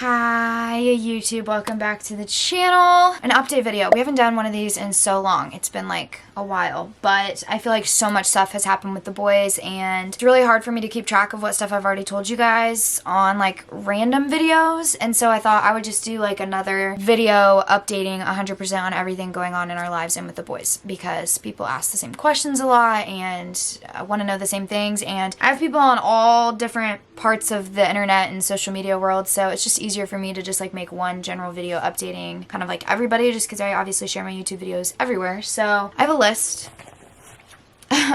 Hi YouTube, welcome back to the channel. An update video. We haven't done one of these in so long. It's been like a while, but I feel like so much stuff has happened with the boys and it's really hard for me to keep track of what stuff I've already told you guys on like random videos, and so I thought I would just do like another video updating 100% on everything going on in our lives and with the boys, because people ask the same questions a lot and want to know the same things, and I have people on all different parts of the internet and social media world, so it's just easier for me to just like make one general video updating kind of like everybody, just because I obviously share my YouTube videos everywhere. So I have a list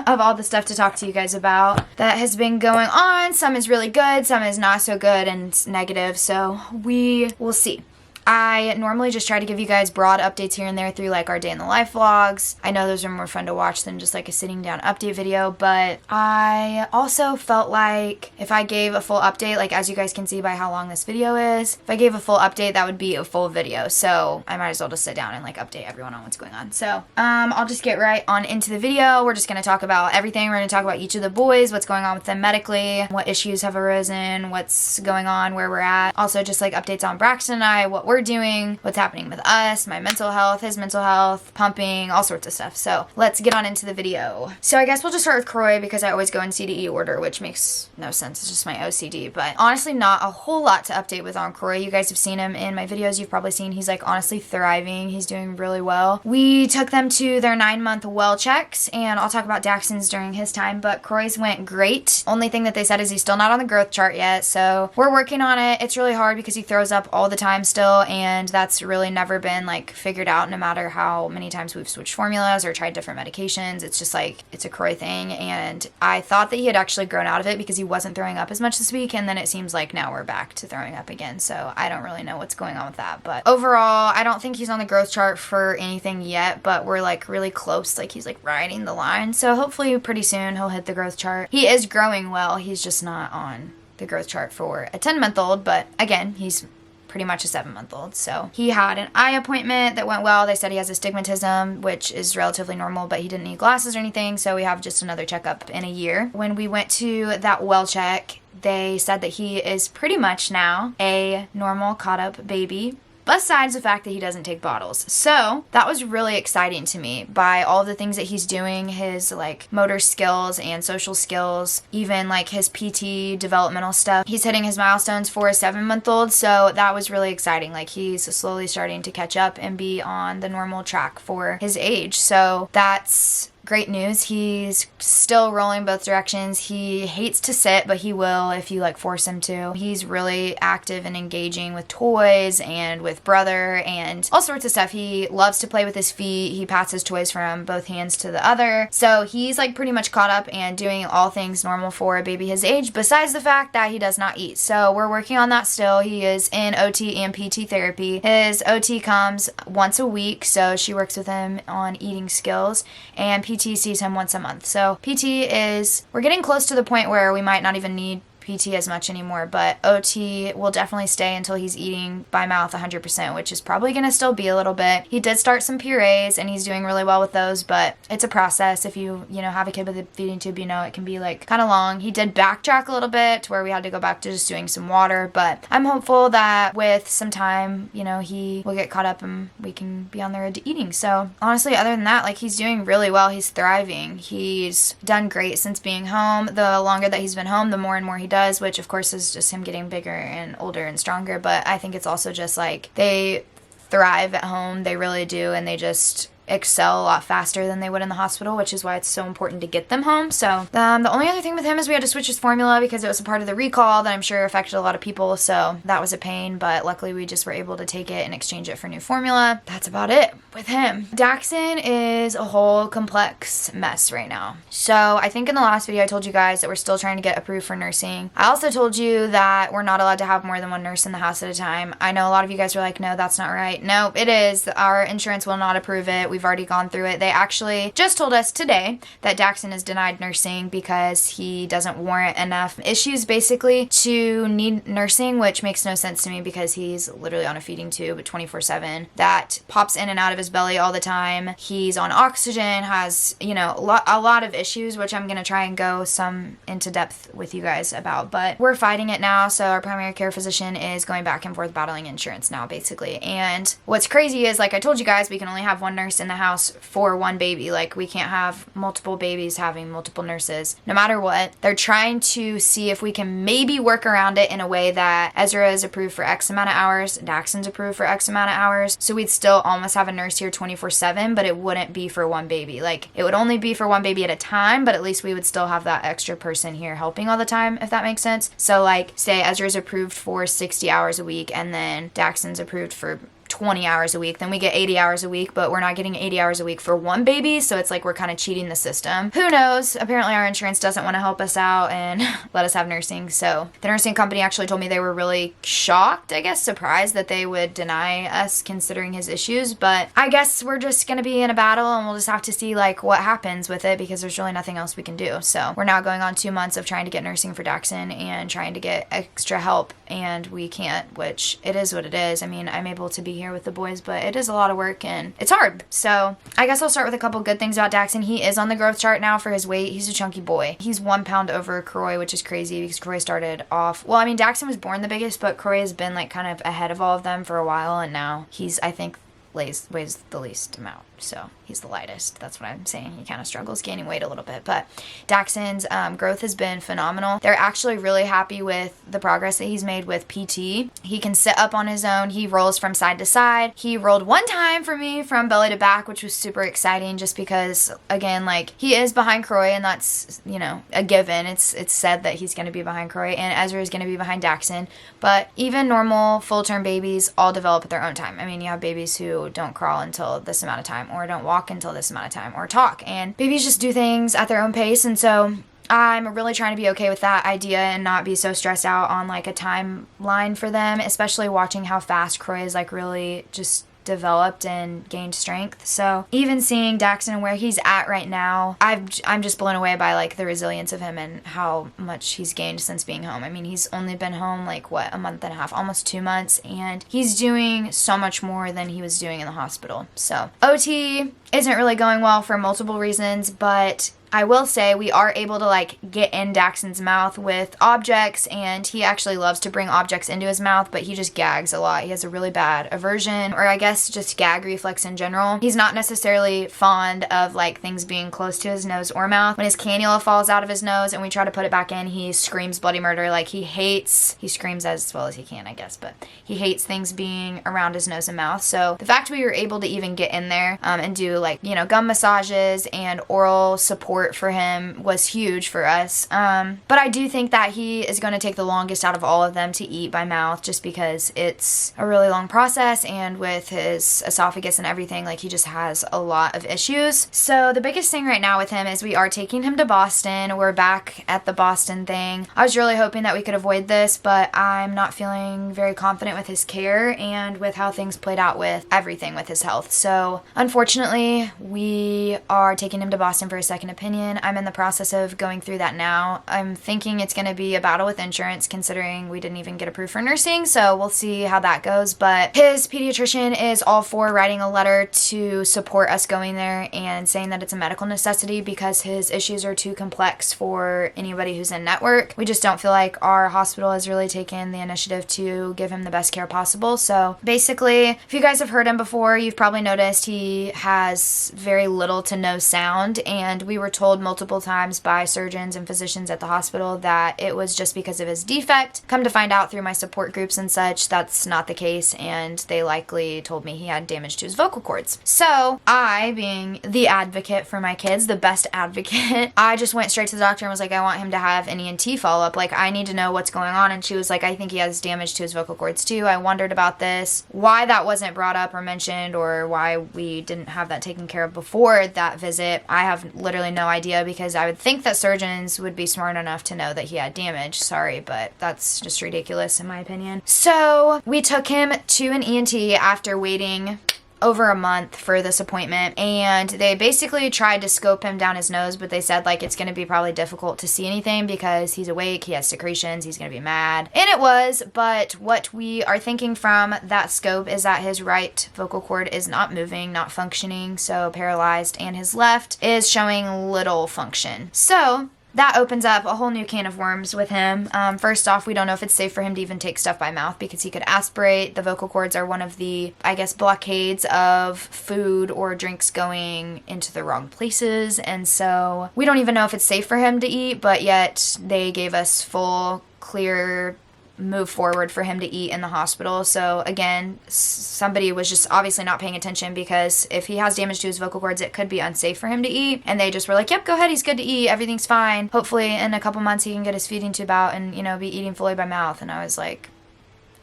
of all the stuff to talk to you guys about that has been going on. Some is really good, some is not so good and negative, so we will see. I normally just try to give you guys broad updates here and there through like our day in the life vlogs. I know those are more fun to watch than just like a sitting down update video, but I also felt like if I gave a full update, like as you guys can see by how long this video is, if I gave a full update, that would be a full video. So I might as well just sit down and like update everyone on what's going on. So I'll just get right on into the video. We're just going to talk about everything. We're going to talk about each of the boys, what's going on with them medically, what issues have arisen, what's going on, where we're at. Also just like updates on Braxton and I, what we're doing, what's happening with us, my mental health, his mental health, pumping, all sorts of stuff. So let's get on into the video. So I guess we'll just start with Croy because I always go in CDE order, which makes no sense. It's just my OCD, but honestly not a whole lot to update with on Croy. You guys have seen him in my videos. You've probably seen he's like honestly thriving. He's doing really well. We took them to their 9-month well checks, and I'll talk about Daxton's during his time, but Croy's went great. Only thing that they said is he's still not on the growth chart yet, so we're working on it. It's really hard because he throws up all the time still, and that's really never been like figured out no matter how many times we've switched formulas or tried different medications. It's just like it's a Croy thing, and I thought that he had actually grown out of it because he wasn't throwing up as much this week, and then it seems like now we're back to throwing up again, so I don't really know what's going on with that. But overall, I don't think he's on the growth chart for anything yet, but we're like really close. Like he's like riding the line, so hopefully pretty soon he'll hit the growth chart. He is growing well, he's just not on the growth chart for a 10-month-old, but again, he's pretty much a 7-month-old. So he had an eye appointment that went well. They said he has astigmatism, which is relatively normal, but he didn't need glasses or anything, so we have just another checkup in a year. When we went to that well check, they said that he is pretty much now a normal caught up baby, besides the fact that he doesn't take bottles. So that was really exciting to me by all the things that he's doing, his like motor skills and social skills, even like his PT developmental stuff. He's hitting his milestones for a 7-month-old, so that was really exciting. Like he's slowly starting to catch up and be on the normal track for his age. So that's great news. He's still rolling both directions. He hates to sit, but he will if you like force him to. He's really active and engaging with toys and with brother and all sorts of stuff. He loves to play with his feet. He pats his toys from both hands to the other. So he's like pretty much caught up and doing all things normal for a baby his age, besides the fact that he does not eat. So we're working on that still. He is in OT and PT therapy. His OT comes once a week, so she works with him on eating skills, and PT sees him once a month. So PT is, we're getting close to the point where we might not even need PT as much anymore, but OT will definitely stay until he's eating by mouth 100%, which is probably going to still be a little bit. He did start some purees and he's doing really well with those, but it's a process. If you know, have a kid with a feeding tube, you know, it can be like kind of long. He did backtrack a little bit to where we had to go back to just doing some water, but I'm hopeful that with some time, you know, he will get caught up and we can be on the road to eating. So honestly, other than that, like he's doing really well. He's thriving. He's done great since being home. The longer that he's been home, the more and more he does, which of course is just him getting bigger and older and stronger, but I think it's also just like they thrive at home. They really do, and they just excel a lot faster than they would in the hospital, which is why it's so important to get them home. So the only other thing with him is we had to switch his formula because it was a part of the recall that I'm sure affected a lot of people, so that was a pain, but luckily we just were able to take it and exchange it for new formula. That's about it with him. Daxton is a whole complex mess right now. So I think in the last video I told you guys that we're still trying to get approved for nursing. I also told you that we're not allowed to have more than one nurse in the house at a time. I know a lot of you guys were like, no, that's not right. No, it is. Our insurance will not approve it. We've already gone through it. They actually just told us today that Daxon is denied nursing because he doesn't warrant enough issues basically to need nursing, which makes no sense to me because he's literally on a feeding tube 24/7 that pops in and out of his belly all the time. He's on oxygen, has, you know, a lot of issues, which I'm gonna try and go some into depth with you guys about, but we're fighting it now. So our primary care physician is going back and forth battling insurance now basically. And what's crazy is, like I told you guys, we can only have one nurse in the house for one baby. Like, we can't have multiple babies having multiple nurses no matter what. They're trying to see if we can maybe work around it in a way that Ezra is approved for X amount of hours, Daxon's approved for X amount of hours, so we'd still almost have a nurse here 24/7, but it wouldn't be for one baby. Like, it would only be for one baby at a time, but at least we would still have that extra person here helping all the time, if that makes sense. So like, say Ezra's approved for 60 hours a week and then Daxon's approved for 20 hours a week, then we get 80 hours a week, but we're not getting 80 hours a week for one baby, so it's like we're kind of cheating the system. Who knows? Apparently our insurance doesn't want to help us out and let us have nursing, so the nursing company actually told me they were really shocked, I guess surprised, that they would deny us considering his issues, but I guess we're just gonna be in a battle and we'll just have to see like what happens with it because there's really nothing else we can do. So we're now going on 2 months of trying to get nursing for Daxon and trying to get extra help, and we can't, which it is what it is. I mean, I'm able to be here with the boys, but it is a lot of work and it's hard. So I guess I'll start with a couple good things about Daxon. He is on the growth chart now for his weight. He's a chunky boy. He's 1 pound over Croy, which is crazy because Croy started off, well, I mean, Daxon was born the biggest, but Croy has been like kind of ahead of all of them for a while, and now he's, I think, weighs the least amount. So he's the lightest. That's what I'm saying. He kind of struggles gaining weight a little bit, but Daxon's growth has been phenomenal. They're actually really happy with the progress that he's made with PT. He can sit up on his own. He rolls from side to side. He rolled one time for me from belly to back, which was super exciting just because, again, like, he is behind Croy, and that's, you know, a given. It's said that he's going to be behind Croy, and Ezra is going to be behind Daxon, but even normal full-term babies all develop at their own time. I mean, you have babies who don't crawl until this amount of time, or don't walk until this amount of time, or talk, and babies just do things at their own pace. And so I'm really trying to be okay with that idea and not be so stressed out on like a timeline for them, especially watching how fast Croy is like really just developed and gained strength. So even seeing Daxon where he's at right now, I'm just blown away by like the resilience of him and how much he's gained since being home. I mean, he's only been home like what, a month and a half, almost 2 months, and he's doing so much more than he was doing in the hospital. So OT isn't really going well for multiple reasons, but I will say we are able to like get in Daxon's mouth with objects, and he actually loves to bring objects into his mouth, but he just gags a lot. He has a really bad aversion, or I guess just gag reflex in general. He's not necessarily fond of like things being close to his nose or mouth. When his cannula falls out of his nose and we try to put it back in, he screams bloody murder. Like, he screams as well as he can, I guess, but he hates things being around his nose and mouth. So the fact we were able to even get in there and do like, you know, gum massages and oral support for him was huge for us. But I do think that he is going to take the longest out of all of them to eat by mouth, just because it's a really long process, and with his esophagus and everything, like, he just has a lot of issues. So the biggest thing right now with him is we are taking him to Boston. We're back at the Boston thing. I was really hoping that we could avoid this, but I'm not feeling very confident with his care and with how things played out with everything with his health. So unfortunately, we are taking him to Boston for a second opinion. I'm in the process of going through that now. I'm thinking it's going to be a battle with insurance, considering we didn't even get approved for nursing, so we'll see how that goes. But his pediatrician is all for writing a letter to support us going there and saying that it's a medical necessity because his issues are too complex for anybody who's in network. We just don't feel like our hospital has really taken the initiative to give him the best care possible. So basically, if you guys have heard him before, you've probably noticed he has very little to no sound, and we were told multiple times by surgeons and physicians at the hospital that it was just because of his defect. Come to find out through my support groups and such, that's not the case, and they likely told me he had damage to his vocal cords. So I, being the advocate for my kids, the best advocate, I just went straight to the doctor and was like, I want him to have an ENT follow-up. Like, I need to know what's going on. And she was like, I think he has damage to his vocal cords too. I wondered about this, why that wasn't brought up or mentioned, or why we didn't have that taken care of before that visit. I have literally no idea, because I would think that surgeons would be smart enough to know that he had damage. Sorry, but that's just ridiculous in my opinion. So we took him to an ENT after waiting over a month for this appointment, and they basically tried to scope him down his nose, but they said like it's going to be probably difficult to see anything because he's awake, he has secretions, he's going to be mad. And it was, but what we are thinking from that scope is that his right vocal cord is not moving, not functioning, so paralyzed, and his left is showing little function. So that opens up a whole new can of worms with him. First off, we don't know if it's safe for him to even take stuff by mouth because he could aspirate. The vocal cords are one of the, I guess, blockades of food or drinks going into the wrong places. And so we don't even know if it's safe for him to eat, but yet they gave us full, clear move forward for him to eat in the hospital. So again, somebody was just obviously not paying attention, because if he has damage to his vocal cords, it could be unsafe for him to eat. And they just were like, yep, go ahead, he's good to eat, everything's fine. Hopefully in a couple months he can get his feeding tube out and, you know, be eating fully by mouth. And I was like,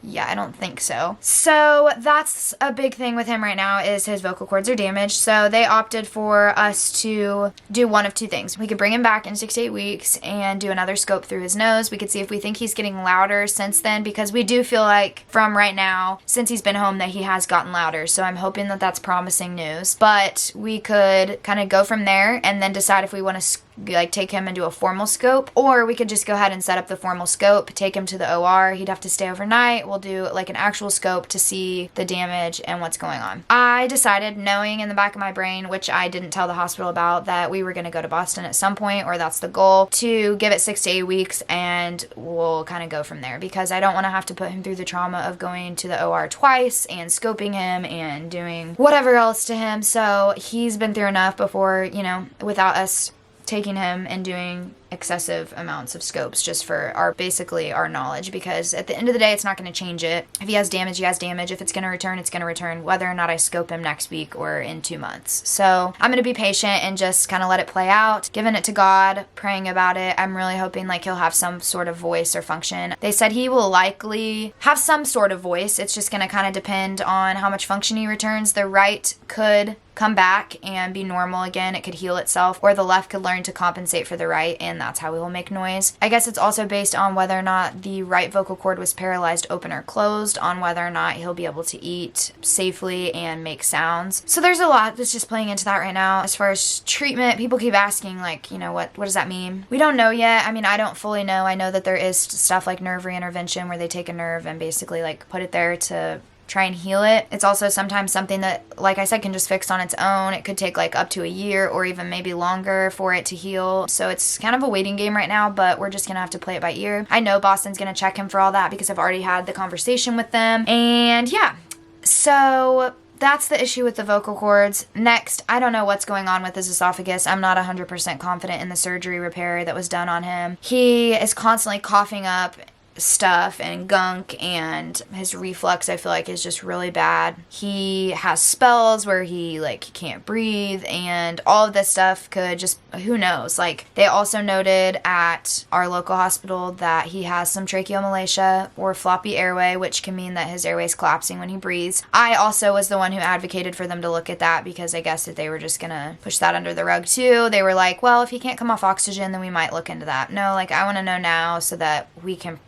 yeah, I don't think so. So that's a big thing with him right now, is his vocal cords are damaged. So they opted for us to do one of two things. We could bring him back in 6 to 8 weeks and do another scope through his nose. We could see if we think he's getting louder since then, because we do feel like from right now, since he's been home, that he has gotten louder. So I'm hoping that that's promising news. But we could kind of go from there and then decide if we want to like take him and do a formal scope, or we could just go ahead and set up the formal scope, take him to the OR. He'd have to stay overnight. We'll do like an actual scope to see the damage and what's going on. I decided, knowing in the back of my brain, which I didn't tell the hospital about, that we were going to go to Boston at some point, or that's the goal, to give it 6 to 8 weeks and we'll kind of go from there, because I don't want to have to put him through the trauma of going to the OR twice and scoping him and doing whatever else to him. So he's been through enough before, you know, without us taking him and doing excessive amounts of scopes just for basically our knowledge, because at the end of the day, it's not going to change it. If he has damage, he has damage. If it's going to return, it's going to return, whether or not I scope him next week or in 2 months. So I'm going to be patient and just kind of let it play out, giving it to God, praying about it. I'm really hoping like he'll have some sort of voice or function. They said he will likely have some sort of voice. It's just going to kind of depend on how much function he returns. The right could come back and be normal again. It could heal itself, or the left could learn to compensate for the right, and that's how we will make noise. I guess it's also based on whether or not the right vocal cord was paralyzed open or closed, on whether or not he'll be able to eat safely and make sounds. So there's a lot that's just playing into that right now. As far as treatment, people keep asking, like, you know, what does that mean? We don't know yet. I mean, I don't fully know. I know that there is stuff like nerve reintervention, where they take a nerve and basically like put it there to try and heal it. It's also sometimes something that, like I said, can just fix on its own. It could take like up to a year or even maybe longer for it to heal. So it's kind of a waiting game right now, but we're just gonna have to play it by ear. I know Boston's gonna check him for all that because I've already had the conversation with them. And yeah, so that's the issue with the vocal cords. Next, I don't know what's going on with his esophagus. I'm not 100% confident in the surgery repair that was done on him. He is constantly coughing up stuff and gunk, and his reflux, I feel like, is just really bad. He has spells where he can't breathe, and all of this stuff could just, who knows. Like, they also noted at our local hospital that he has some tracheomalacia or floppy airway, which can mean that his airway is collapsing when he breathes. I also was the one who advocated for them to look at that, because I guess that they were just gonna push that under the rug too. They were like, well, if he can't come off oxygen, then we might look into that. No, like, I want to know now so that we can,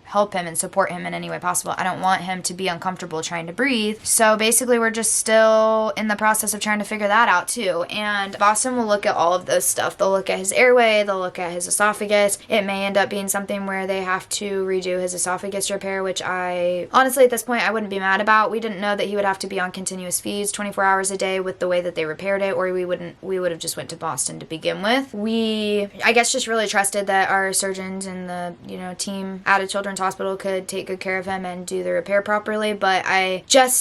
help him and support him in any way possible. I don't want him to be uncomfortable trying to breathe. So basically, we're just still in the process of trying to figure that out too. And Boston will look at all of those stuff. They'll look at his airway, they'll look at his esophagus. It may end up being something where they have to redo his esophagus repair, which I honestly, at this point, I wouldn't be mad about. We didn't know that he would have to be on continuous feeds 24 hours a day with the way that they repaired it, or we would have just went to Boston to begin with. We, I guess, just really trusted that our surgeons and the, team at a children's hospital could take good care of him and do the repair properly. But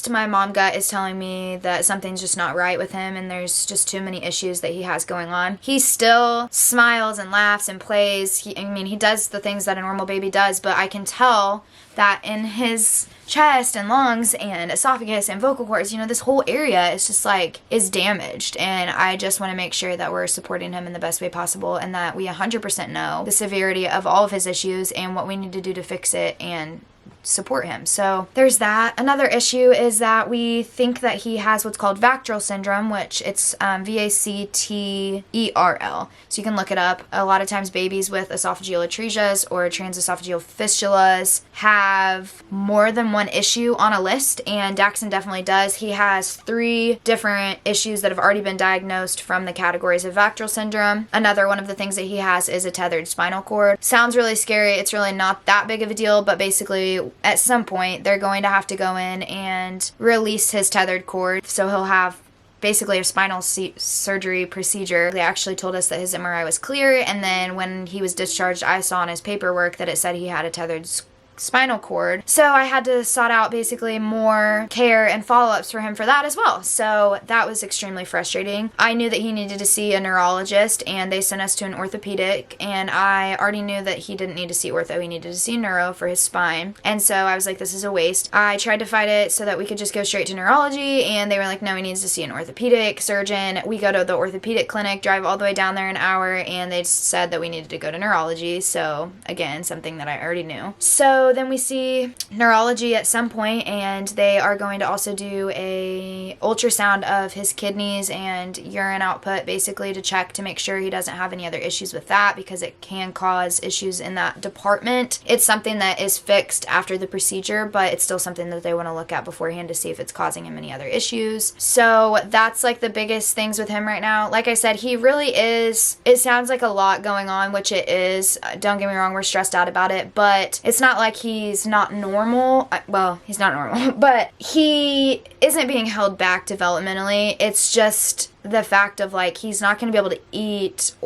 my mom gut is telling me that something's just not right with him, and there's just too many issues that he has going on. He still smiles and laughs and plays. He does the things that a normal baby does, but I can tell that in his chest and lungs and esophagus and vocal cords, this whole area is just is damaged. And I just want to make sure that we're supporting him in the best way possible, and that we 100% know the severity of all of his issues and what we need to do to fix it, and support him. So there's that. Another issue is that we think that he has what's called VACTERL syndrome, which it's VACTERL. So you can look it up. A lot of times babies with esophageal atresias or transesophageal fistulas have more than one issue on a list, and Daxon definitely does. He has 3 different issues that have already been diagnosed from the categories of VACTERL syndrome. Another one of the things that he has is a tethered spinal cord. Sounds really scary. It's really not that big of a deal, but basically at some point they're going to have to go in and release his tethered cord, so he'll have basically a spinal surgery procedure. They actually told us that his MRI was clear, and then when he was discharged, I saw in his paperwork that it said he had a tethered spinal cord. So I had to sort out basically more care and follow-ups for him for that as well. So that was extremely frustrating. I knew that he needed to see a neurologist, and they sent us to an orthopedic, and I already knew that he didn't need to see ortho, he needed to see neuro for his spine. And so I was like, this is a waste. I tried to fight it so that we could just go straight to neurology, and they were like, no, he needs to see an orthopedic surgeon. We go to the orthopedic clinic, drive all the way down there an hour, and they said that we needed to go to neurology. So again, something that I already knew. So then we see neurology at some point, and they are going to also do a ultrasound of his kidneys and urine output, basically to check to make sure he doesn't have any other issues with that, because it can cause issues in that department. It's something that is fixed after the procedure, but it's still something that they want to look at beforehand to see if it's causing him any other issues. So that's like the biggest things with him right now. Like I said, he really is, it sounds like a lot going on, which it is. Don't get me wrong, we're stressed out about it, but it's not like he's not normal. Well, he's not normal, but he isn't being held back developmentally. It's just the fact of like, he's not going to be able to eat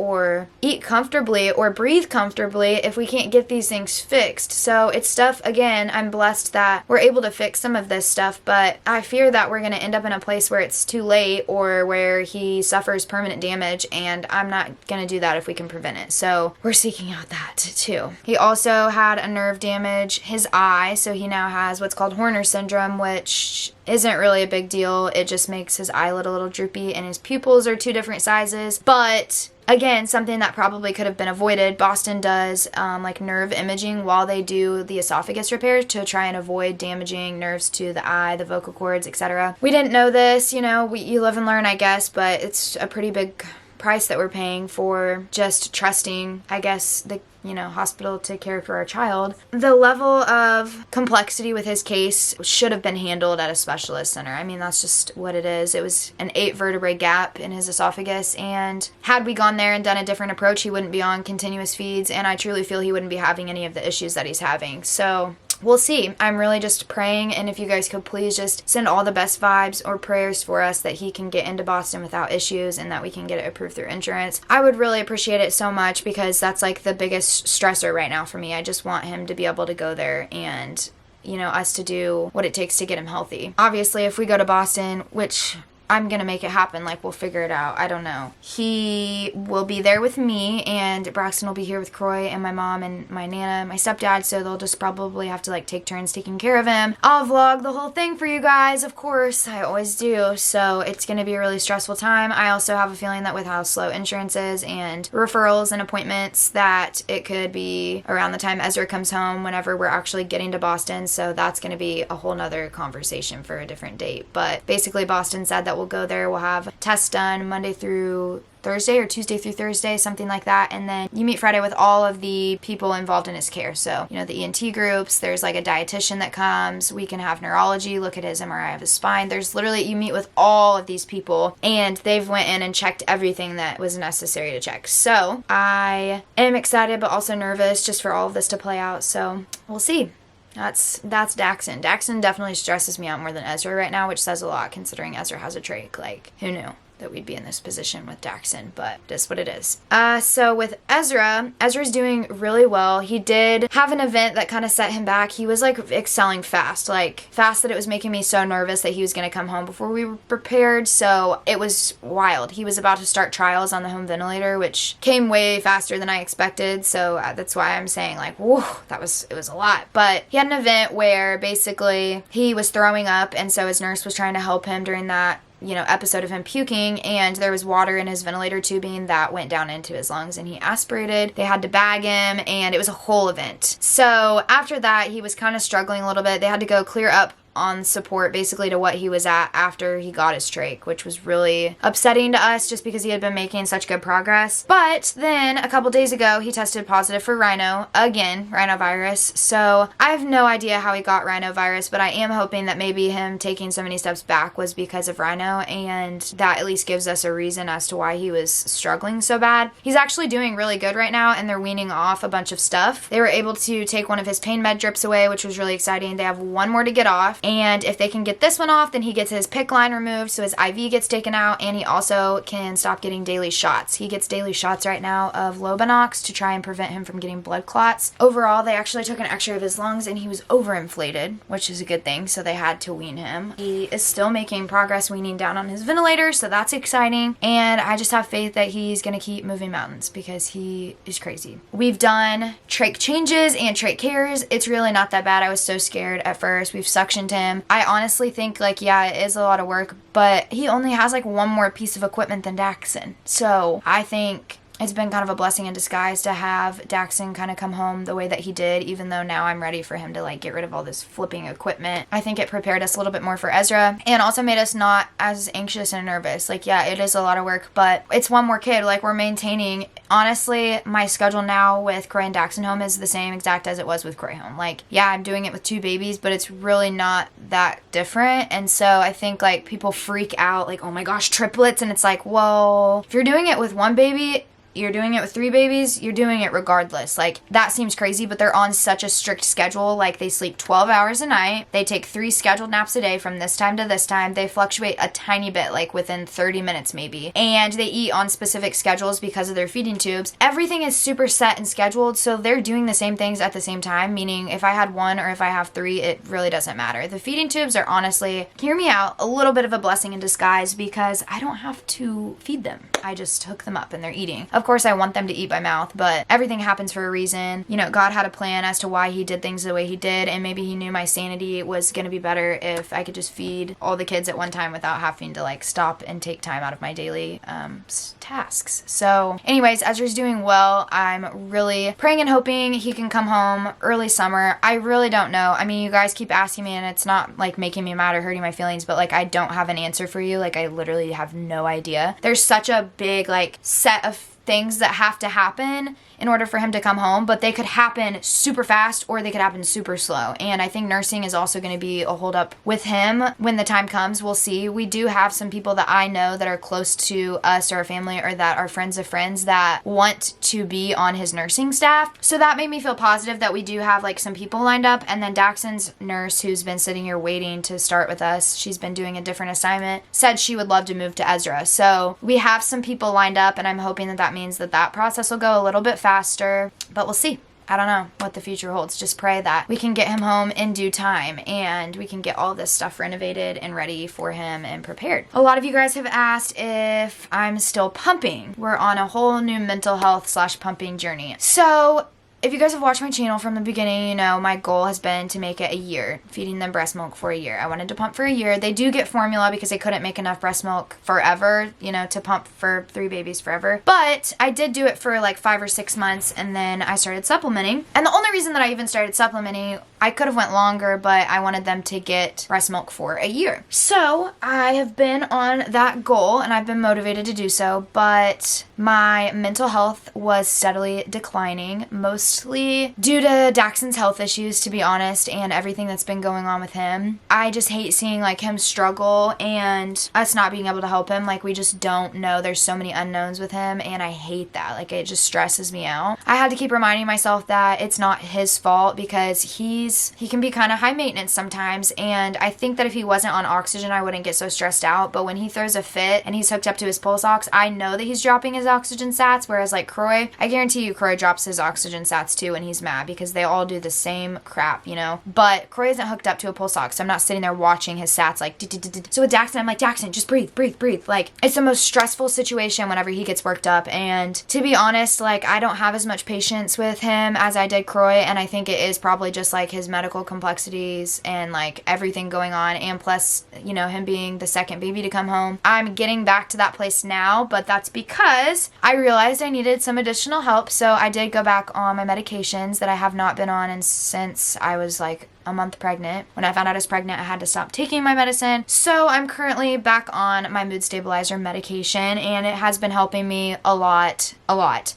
comfortably or breathe comfortably if we can't get these things fixed. So it's stuff, again, I'm blessed that we're able to fix some of this stuff, but I fear that we're going to end up in a place where it's too late or where he suffers permanent damage, and I'm not going to do that if we can prevent it. So we're seeking out that too. He also had a nerve damage, his eye, so he now has what's called Horner syndrome, which isn't really a big deal. It just makes his eyelid a little droopy, and his pupils are 2 different sizes. But again, something that probably could have been avoided. Boston does like nerve imaging while they do the esophagus repair to try and avoid damaging nerves to the eye, the vocal cords, etc. We didn't know this, you know, you live and learn, I guess, but it's a pretty big price that we're paying for just trusting, I guess, the hospital to care for our child. The level of complexity with his case should have been handled at a specialist center. I mean, that's just what it is. It was an 8 vertebrae gap in his esophagus, and had we gone there and done a different approach, he wouldn't be on continuous feeds, and I truly feel he wouldn't be having any of the issues that he's having. So we'll see. I'm really just praying, and if you guys could please just send all the best vibes or prayers for us that he can get into Boston without issues and that we can get it approved through insurance. I would really appreciate it so much, because that's like the biggest stressor right now for me. I just want him to be able to go there and, us to do what it takes to get him healthy. Obviously, if we go to Boston, which I'm gonna make it happen, like we'll figure it out, I don't know. He will be there with me, and Braxton will be here with Croy and my mom and my Nana, my stepdad, so they'll just probably have to like take turns taking care of him. I'll vlog the whole thing for you guys, of course, I always do, so it's gonna be a really stressful time. I also have a feeling that with how slow insurance is and referrals and appointments, that it could be around the time Ezra comes home whenever we're actually getting to Boston, so that's gonna be a whole nother conversation for a different date. But basically Boston said that we'll go there, we'll have tests done Monday through Thursday or Tuesday through Thursday, something like that, and then you meet Friday with all of the people involved in his care. So, the ENT groups, there's like a dietitian that comes, we can have neurology, look at his MRI of his spine. There's literally, you meet with all of these people, and they've went in and checked everything that was necessary to check. So I am excited but also nervous just for all of this to play out, so we'll see. That's Daxon. Daxon definitely stresses me out more than Ezra right now, which says a lot considering Ezra has a trach. Like, who knew that we'd be in this position with Daxon, but just what it is. So with Ezra's doing really well. He did have an event that kind of set him back. He was like excelling fast that it was making me so nervous that he was going to come home before we were prepared. So it was wild. He was about to start trials on the home ventilator, which came way faster than I expected. So that's why I'm saying like, whoa, it was a lot. But he had an event where basically he was throwing up, and so his nurse was trying to help him during that episode of him puking, and there was water in his ventilator tubing that went down into his lungs, and he aspirated. They had to bag him, and it was a whole event. So after that, he was kind of struggling a little bit. They had to go clear up on support basically to what he was at after he got his trach, which was really upsetting to us just because he had been making such good progress. But then a couple days ago, he tested positive for rhinovirus. So I have no idea how he got rhinovirus, but I am hoping that maybe him taking so many steps back was because of rhino, and that at least gives us a reason as to why he was struggling so bad. He's actually doing really good right now, and they're weaning off a bunch of stuff. They were able to take one of his pain med drips away, which was really exciting. They have one more to get off. And if they can get this one off, then he gets his PICC line removed, so his IV gets taken out, and he also can stop getting daily shots. He gets daily shots right now of Lobanox to try and prevent him from getting blood clots. Overall, they actually took an x-ray of his lungs, and he was overinflated, which is a good thing, so they had to wean him. He is still making progress weaning down on his ventilator, so that's exciting, and I just have faith that he's going to keep moving mountains because he is crazy. We've done trach changes and trach cares. It's really not that bad. I was so scared at first. We've suctioned him. I honestly think, yeah, it is a lot of work, but he only has one more piece of equipment than Daxon. So I think it's been kind of a blessing in disguise to have Daxon kind of come home the way that he did, even though now I'm ready for him to get rid of all this flipping equipment. I think it prepared us a little bit more for Ezra and also made us not as anxious and nervous. Yeah, it is a lot of work, but it's one more kid. We're maintaining. Honestly, my schedule now with Croy and Daxon home is the same exact as it was with Croy home. Yeah, I'm doing it with 2 babies, but it's really not that different. And so I think people freak out oh my gosh, triplets. And it's well, if you're doing it with 1 baby, you're doing it with 3 babies, you're doing it regardless. That seems crazy, but they're on such a strict schedule. They sleep 12 hours a night. They take 3 scheduled naps a day from this time to this time. They fluctuate a tiny bit, within 30 minutes maybe. And they eat on specific schedules because of their feeding tubes. Everything is super set and scheduled, so they're doing the same things at the same time, meaning if I had 1 or if I have 3, it really doesn't matter. The feeding tubes are honestly, hear me out, a little bit of a blessing in disguise because I don't have to feed them. I just hook them up and they're eating. Of course, I want them to eat by mouth, but everything happens for a reason. God had a plan as to why he did things the way he did, and maybe he knew my sanity was going to be better if I could just feed all the kids at one time without having to stop and take time out of my daily tasks. So anyways, Ezra's doing well. I'm really praying and hoping he can come home early summer. I really don't know. I mean, you guys keep asking me, and it's not making me mad or hurting my feelings, but I don't have an answer for you. I literally have no idea. There's such a big set of things that have to happen in order for him to come home, but they could happen super fast or they could happen super slow. And I think nursing is also going to be a holdup with him when the time comes. We'll see. We do have some people that I know that are close to us or our family or that are friends of friends that want to be on his nursing staff. So that made me feel positive that we do have some people lined up. And then Daxon's nurse, who's been sitting here waiting to start with us, she's been doing a different assignment, said she would love to move to Ezra. So we have some people lined up, and I'm hoping that means that process will go a little bit faster, but we'll see. I don't know what the future holds. Just pray that we can get him home in due time and we can get all this stuff renovated and ready for him and prepared. A lot of you guys have asked if I'm still pumping. We're on a whole new mental health / pumping journey. So if you guys have watched my channel from the beginning, you know my goal has been to make it a year, feeding them breast milk for a year. I wanted to pump for a year. They do get formula because they couldn't make enough breast milk forever, to pump for 3 babies forever. But I did do it for 5 or 6 months, and then I started supplementing. And the only reason that I even started supplementing, I could have went longer, but I wanted them to get breast milk for a year. So I have been on that goal, and I've been motivated to do so, but my mental health was steadily declining, mostly due to Daxon's health issues, to be honest, and everything that's been going on with him. I just hate seeing him struggle and us not being able to help him. We just don't know. There's so many unknowns with him, and I hate that. It just stresses me out. I had to keep reminding myself that it's not his fault because he can be kind of high maintenance sometimes, and I think that if he wasn't on oxygen, I wouldn't get so stressed out. But when he throws a fit and he's hooked up to his pulse ox, I know that he's dropping his oxygen sats, whereas Croy, I guarantee you Croy drops his oxygen sats too when he's mad because they all do the same crap, But Croy isn't hooked up to a pulse ox, so I'm not sitting there watching his sats So with Daxon, I'm Daxon, just breathe. It's the most stressful situation whenever he gets worked up, and to be honest, I don't have as much patience with him as I did Croy, and I think it is probably just his medical complexities and like everything going on, and plus, you know, him being the second baby to come home. I'm getting back to that place now, but that's because I realized I needed some additional help. So I did go back on my medications that I have not been on since I was like a month pregnant. When I found out I was pregnant, I had to stop taking my medicine. So I'm currently back on my mood stabilizer medication, and it has been helping me a lot.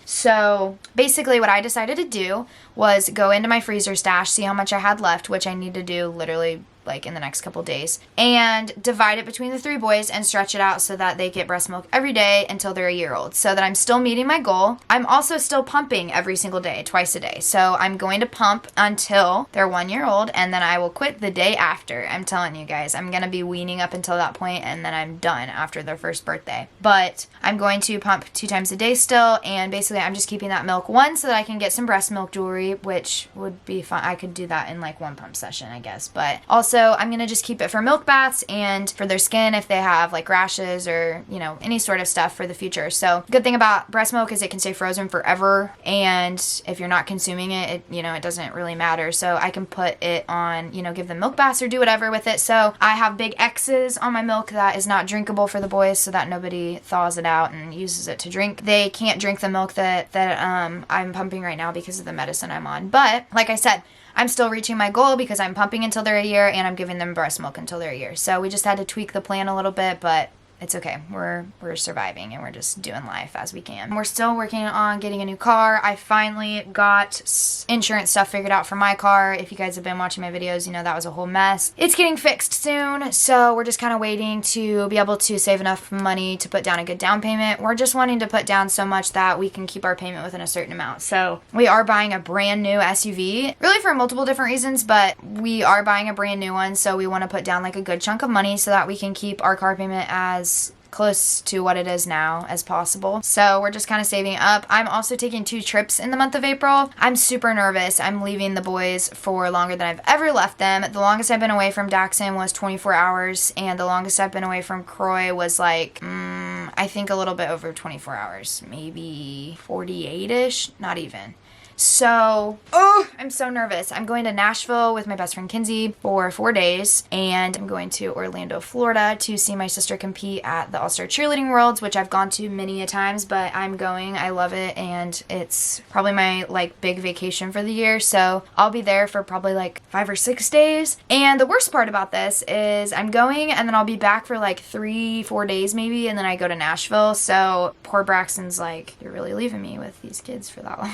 So basically what I decided to do was go into my freezer stash, see how much I had left, which I need to do literally like in the next couple days, and divide it between the 3 boys and stretch it out so that they get breast milk every day until they're a year old, so that I'm still meeting my goal. I'm also still pumping every single day, twice a day. So I'm going to pump until they're 1 year old, and then I will quit the day after. I'm telling you guys, I'm going to be weaning up until that point, and then I'm done after their first birthday. But I'm going to pump 2 times a day still, and basically I'm just keeping that milk, one, so that I can get some breast milk jewelry, which would be fun. I could do that in like 1 pump session, I guess. But also I'm going to just keep it for milk baths and for their skin if they have like rashes or, you know, any sort of stuff for the future. So good thing about breast milk is it can stay frozen forever, and if you're not consuming it, you know, it doesn't really matter. So I can put it on, you know, give them milk baths or do whatever with it. So I have big X's on my milk that is not drinkable for the boys, so that nobody thaws it out and uses it to drink. They can't drink the milk that I'm pumping right now because of the medicine I'm on. But like I said, I'm still reaching my goal because I'm pumping until they're a year and I'm giving them breast milk until they're a year. So we just had to tweak the plan a little bit, but it's okay. We're surviving, and we're just doing life as we can. We're still working on getting a new car. I finally got insurance stuff figured out for my car. If you guys have been watching my videos, you know that was a whole mess. It's getting fixed soon, so we're just kind of waiting to be able to save enough money to put down a good down payment. We're just wanting to put down so much that we can keep our payment within a certain amount. So we are buying a brand new SUV, really for multiple different reasons, but we are buying a brand new one, so we want to put down like a good chunk of money so that we can keep our car payment as close to what it is now as possible. So we're just kind of saving up. I'm also taking 2 trips in the month of April. I'm super nervous. I'm leaving the boys for longer than I've ever left them. The longest I've been away from Daxon was 24 hours, and the longest I've been away from Croy was like, I think a little bit over 24 hours, maybe 48-ish, not even. So, I'm so nervous. I'm going to Nashville with my best friend Kinsey for 4 days, and I'm going to Orlando, Florida to see my sister compete at the All-Star Cheerleading Worlds, which I've gone to many a times, but I'm going. I love it, and it's probably my like big vacation for the year, so I'll be there for probably like 5 or 6 days. And the worst part about this is I'm going, and then I'll be back for like 3-4 days maybe, and then I go to Nashville. So poor Braxton's like, you're really leaving me with these kids for that long.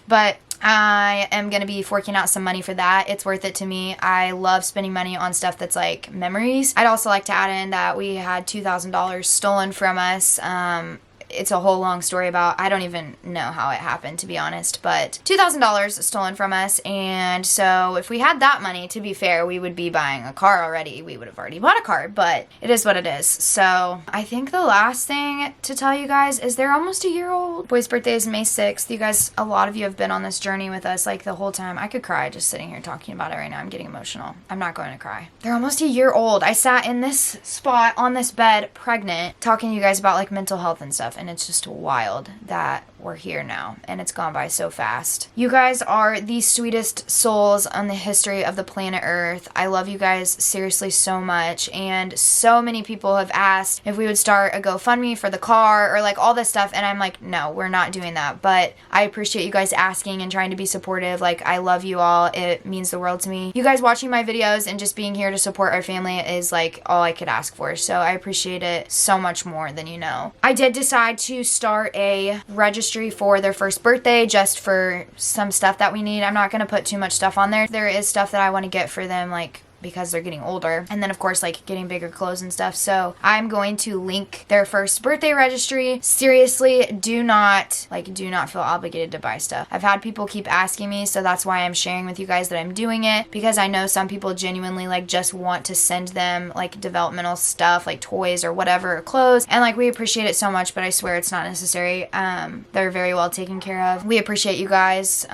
But I am going to be forking out some money for that. It's worth it to me. I love spending money on stuff that's like memories. I'd also like to add in that we had $2,000 stolen from us. It's a whole long story about, I don't even know how it happened, to be honest, but $2,000 stolen from us, and so if we had that money, to be fair, we would be buying a car already. We would have already bought a car, but it is what it is. So I think the last thing to tell you guys is they're almost a year old. Boy's birthday is May 6th. You guys, a lot of you have been on this journey with us like the whole time. I could cry just sitting here talking about it right now. I'm getting emotional. I'm not going to cry. They're almost a year old. I sat in this spot on this bed pregnant talking to you guys about like mental health and stuff, and it's just wild that we're here now, and it's gone by so fast. You guys are the sweetest souls on the history of the planet Earth. I love you guys seriously so much, and so many people have asked if we would start a GoFundMe for the car or like all this stuff, and I'm like, no, we're not doing that. But I appreciate you guys asking and trying to be supportive. Like, I love you all. It means the world to me. You guys watching my videos and just being here to support our family is like all I could ask for, so I appreciate it so much more than you know. I did decide to start a registry for their first birthday just for some stuff that we need. I'm not going to put too much stuff on there. There is stuff that I want to get for them, like because they're getting older, and then of course like getting bigger clothes and stuff. So I'm going to link their first birthday registry. Seriously, do not feel obligated to buy stuff. I've had people keep asking me, so that's why I'm sharing with you guys that I'm doing it, because I know some people genuinely like just want to send them like developmental stuff like toys or whatever, or clothes, and like we appreciate it so much, but I swear it's not necessary. They're very well taken care of. We appreciate you guys,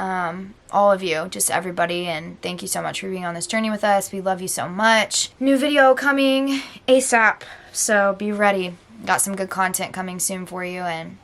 all of you, just everybody, and thank you so much for being on this journey with us. We love you so much. New video coming ASAP, so be ready. Got some good content coming soon for you, and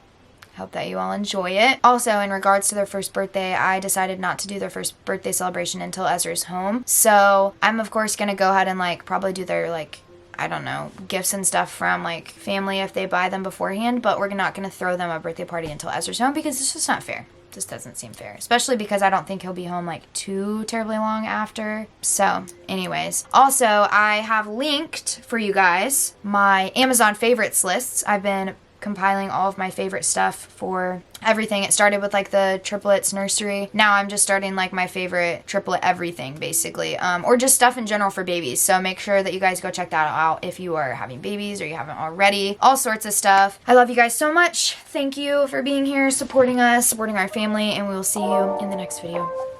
hope that you all enjoy it. Also, in regards to their first birthday, I decided not to do their first birthday celebration until Ezra's home. So I'm of course gonna go ahead and like probably do their like, I don't know, gifts and stuff from like family if they buy them beforehand, but we're not gonna throw them a birthday party until Ezra's home because it's just not fair. This doesn't seem fair, especially because I don't think he'll be home like too terribly long after. So anyways, also I have linked for you guys my Amazon favorites lists. I've been compiling all of my favorite stuff for everything. It started with like the triplets nursery. Now I'm just starting like my favorite triplet everything basically, or just stuff in general for babies. So make sure that you guys go check that out if you are having babies or you haven't already. All sorts of stuff. I love you guys so much. Thank you for being here, supporting us, supporting our family, and we will see you in the next video.